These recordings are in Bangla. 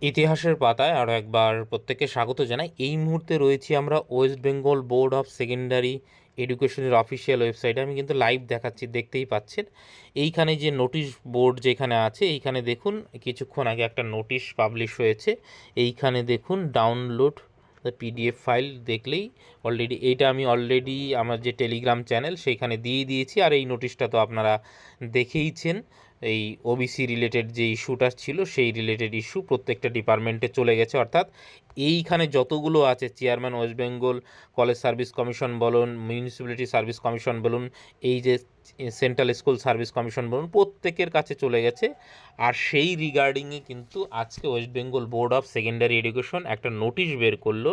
ইতিহাসের পাতায় আরও একবার প্রত্যেককে স্বাগত জানাই। এই মুহূর্তে রয়েছি আমরা West Bengal board of secondary এডুকেশনের অফিসিয়াল ওয়েবসাইটে। আমি কিন্তু লাইভ দেখাচ্ছি, দেখতেই পাচ্ছেন। এইখানে যে নোটিশ বোর্ড যেখানে আছে, এইখানে দেখুন কিছুক্ষণ আগে একটা নোটিশ পাবলিশ হয়েছে। এইখানে দেখুন ডাউনলোড দ্য পিডিএফ ফাইল, দেখলেই এইটা আমি অলরেডি আমার যে টেলিগ্রাম চ্যানেল সেইখানে দিয়ে দিয়েছি। আর এই নোটিশটা তো আপনারা দেখেইছেন। এই ওবিসি রিলেটেড যে ইস্যুটা ছিল সেই রিলেটেড ইস্যু প্রত্যেকটা ডিপার্টমেন্টে চলে গেছে। অর্থাৎ এইখানে যতগুলো আছে, chairman West Bengal college service commission বলুন, মিউনিসিপ্যালিটি সার্ভিস কমিশন বলুন, এই যে সেন্ট্রাল স্কুল সার্ভিস কমিশন বলুন, প্রত্যেকের কাছে চলে গেছে। আর সেই রিগার্ডিংয়ে কিন্তু আজকে West Bengal board of secondary education একটা নোটিশ বের করলো।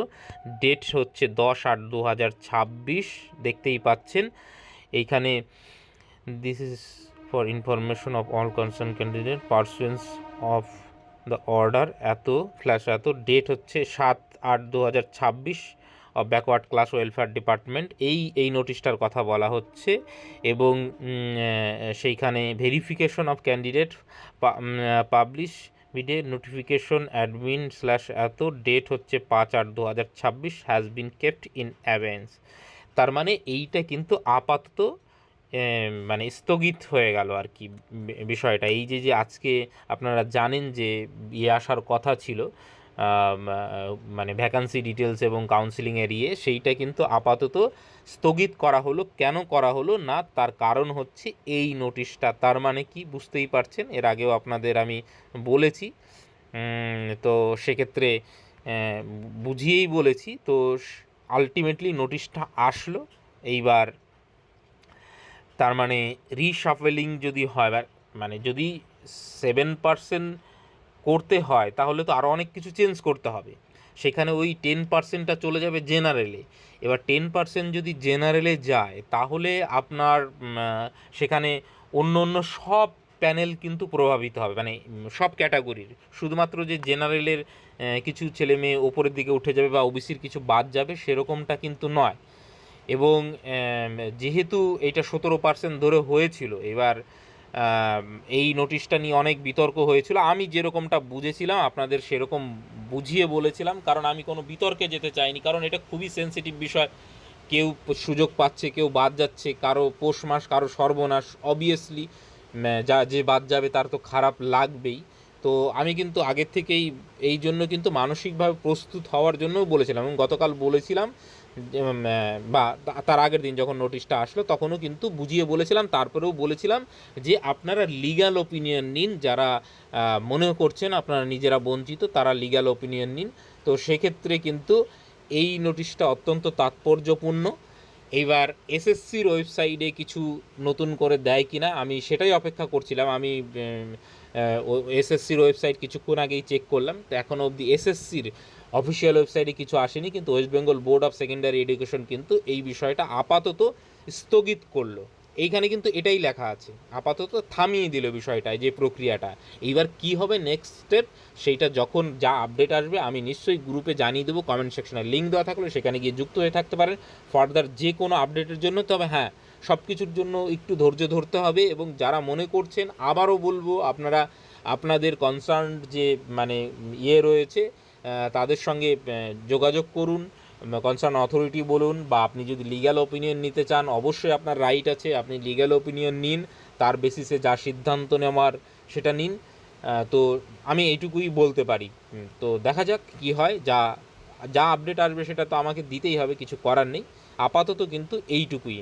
ডেট হচ্ছে 10/8/2026, দেখতেই পাচ্ছেন এইখানে। This is for information of all concerned candidate pursuance of the order এত ডেট হচ্ছে 7/8/2026 of backward class welfare department. এই নোটিশটার কথা বলা হচ্ছে। এবং সেইখানে verification of candidate publish vide notification admin slash date হচ্ছে 5/8/2026 has been kept in abeyance. তার মানে এইটা কিন্তু আপাতত মানে স্থগিত হয়ে গেল আর কি বিষয়টা। এই যে আজকে আপনারা জানেন যে আসার কথা ছিল, মানে ভ্যাকান্সি ডিটেলস এবং কাউন্সিলিংয়ের সেইটা কিন্তু আপাতত স্থগিত করা হলো। কেন করা হলো না, তার কারণ হচ্ছে এই নোটিশটা। তার মানে কি বুঝতেই পারছেন, এর আগেও আপনাদের আমি বলেছি। তো সেক্ষেত্রে বুঝিয়েই বলেছি। তো আলটিমেটলি নোটিশটা আসলো এইবার। তার মানে রিশাফেলিং যদি হয়, মানে যদি 7% করতে হয় তাহলে তো আরও অনেক কিছু চেঞ্জ করতে হবে। সেখানে ওই 10%টা চলে যাবে জেনারেলে। এবার 10% যদি জেনারেলে যায় তাহলে আপনার সেখানে অন্য অন্য সব প্যানেল কিন্তু প্রভাবিত হবে, মানে সব ক্যাটাগরির। শুধুমাত্র যে জেনারেলের কিছু ছেলে মেয়ে ওপরের দিকে উঠে যাবে বা ওবিসির কিছু বাদ যাবে সেরকমটা কিন্তু নয়। এবং যেহেতু এইটা 17% ধরে হয়েছিল, এবার এই নোটিশটা নিয়ে অনেক বিতর্ক হয়েছিল। আমি যেরকমটা বুঝেছিলাম আপনাদের সেরকম বুঝিয়ে বলেছিলাম, কারণ আমি কোনো বিতর্কে যেতে চাইনি। কারণ এটা খুবই সেন্সিটিভ বিষয়। কেউ সুযোগ পাচ্ছে, কেউ বাদ যাচ্ছে, কারো পৌষ মাস, কারো সর্বনাশ। অবভিয়াসলি যে বাদ যাবে তার তো খারাপ লাগবেই। তো আমি কিন্তু আগের থেকেই এই জন্য কিন্তু মানসিকভাবে প্রস্তুত হওয়ার জন্যও বলেছিলাম, এবং গতকাল বলেছিলাম বা তার আগের দিন যখন নোটিশটা আসলো তখনও কিন্তু বুঝিয়ে বলেছিলাম। তারপরেও বলেছিলাম যে আপনারা লিগ্যাল ওপিনিয়ন নিন, যারা মনে করছেন আপনারা নিজেরা বঞ্চিত তারা লিগ্যাল ওপিনিয়ন নিন। তো সেক্ষেত্রে কিন্তু এই নোটিশটা অত্যন্ত তাৎপর্যপূর্ণ। এইবার এসএসসির ওয়েবসাইটে কিছু নতুন করে দেয় কি না আমি সেটাই অপেক্ষা করছিলাম। আমি এসএসসির ওয়েবসাইট কিছুক্ষণ আগেই চেক করলাম, তো এখনও অবধি এসএসসির অফিসিয়াল ওয়েবসাইটে কিছু আসেনি। কিন্তু West Bengal board of secondary education কিন্তু এই বিষয়টা আপাতত স্থগিত করলো। এইখানে কিন্তু এটাই লেখা আছে, আপাতত থামিয়ে দিল বিষয়টা, যে প্রক্রিয়াটা। এইবার কি হবে নেক্সট স্টেপ, সেইটা যখন যা আপডেট আসবে আমি নিশ্চয়ই গ্রুপে জানিয়ে দেবো। কমেন্ট সেকশনে লিঙ্ক দেওয়া থাকলে সেখানে গিয়ে যুক্ত হয়ে থাকতে পারেন ফার্দার যে কোনো আপডেটের জন্য। তবে হ্যাঁ, সব কিছুর জন্য একটু ধৈর্য ধরতে হবে। এবং যারা মনে করছেন, আবারও বলবো, আপনারা আপনাদের কনসার্ন যে মানে রয়েছে তাদের সঙ্গে যোগাযোগ করুন। কনসার্ন অথরিটি বলুন, বা আপনি যদি লিগ্যাল ওপিনিয়ন নিতে চান অবশ্যই আপনার রাইট আছে, আপনি লিগ্যাল ওপিনিয়ন নিন। তার বেসিসে যা সিদ্ধান্ত নেওয়ার সেটা নিন। তো আমি এইটুকুই বলতে পারি। তো দেখা যাক কি হয়। যা আপডেট আসবে সেটা তো আমাকে দিতেই হবে, কিছু করার নেই। আপাতত কিন্তু এইটুকুই।